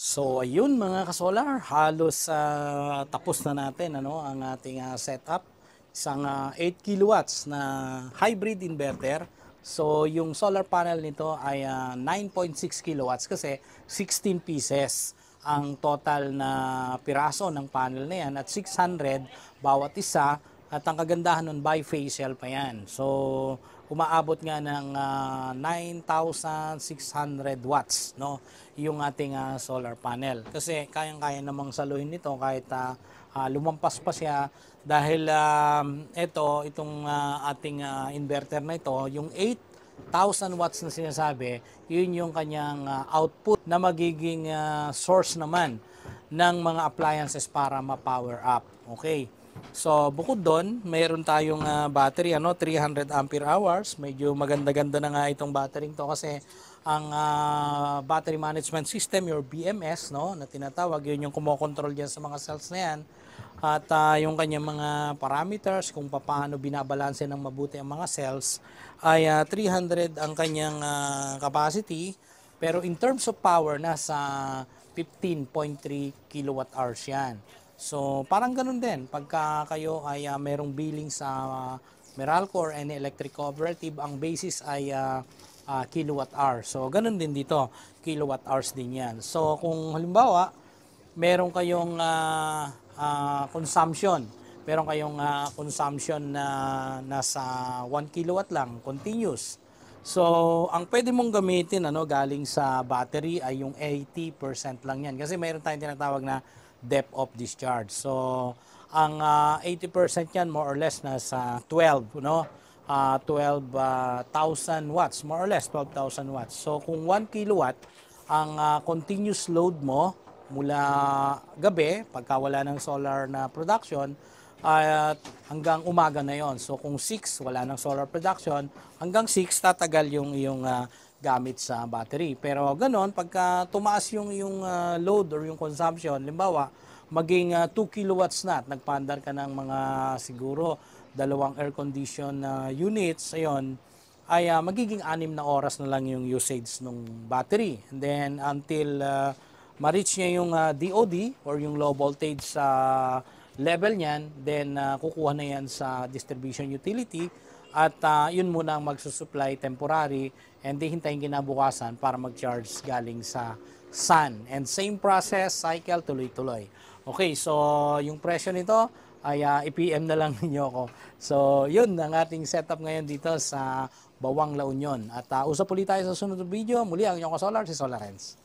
So ayun mga kasolar, halos tapos na natin ang ating setup. Isang 8 kilowatts na hybrid inverter. So yung solar panel nito ay 9.6 kilowatts kasi 16 pieces ang total na piraso ng panel na yan at 600 bawat isa at ang kagandahan nun bifacial pa yan. So umaabot nga ng 9,600 watts yung ating solar panel kasi kayang-kaya namang saluhin nito kahit lumampas pa siya dahil itong ating inverter na ito, yung 8,000 watts na sinasabi, yun yung kanyang output na magiging source naman ng mga appliances para ma-power up. Okay. So, bukod doon, mayroon tayong battery, 300 ampere hours. Medyo maganda-ganda na nga itong battery to kasi ang battery management system, your BMS, na tinatawag, yun yung kumokontrol diyan sa mga cells na yan. At yung kanyang mga parameters, kung paano binabalanse ng mabuti ang mga cells, ay 300 ang kanyang capacity. Pero in terms of power, nasa 15.3 kilowatt hours yan. So, parang ganun din. Pagka kayo ay merong billing sa Meralco or any electric cooperative, ang basis ay kilowatt hour. So, ganun din dito. Kilowatt hours din yan. So, kung halimbawa, meron kayong consumption. Meron kayong consumption na nasa 1 kilowatt lang, continuous. So, ang pwede mong gamitin galing sa battery ay yung 80% lang yan. Kasi mayroon tayong tinatawag na depth of discharge. So, ang 80% yan more or less nasa 12, 12,000 watts, more or less 12,000 watts. So, kung 1 kilowatt ang continuous load mo mula gabi, pagka wala ng solar na production, at hanggang umaga na yon. So, kung 6, wala ng solar production, hanggang 6, tatagal yung gamit sa battery. Pero ganon, pagka tumaas yung load or yung consumption, limbawa, maging 2 kilowatts na at nagpaandar ka ng mga siguro 2 air condition units, ayun, ay magiging 6 na oras na lang yung usage ng battery. And then, until ma-reach niya yung DOD or yung low voltage level niyan, then kukuha na yan sa distribution utility at yun muna ang magsusupply temporary and di hintayin kinabukasan para mag-charge galing sa sun. And same process, cycle, tuloy-tuloy. Okay, so yung presyo nito ay i-PM na lang ninyo ako. So yun ang ating setup ngayon dito sa Bawang La Union. At usap ulit tayo sa sunod na video. Muli ang inyong kasolar, si Solarens.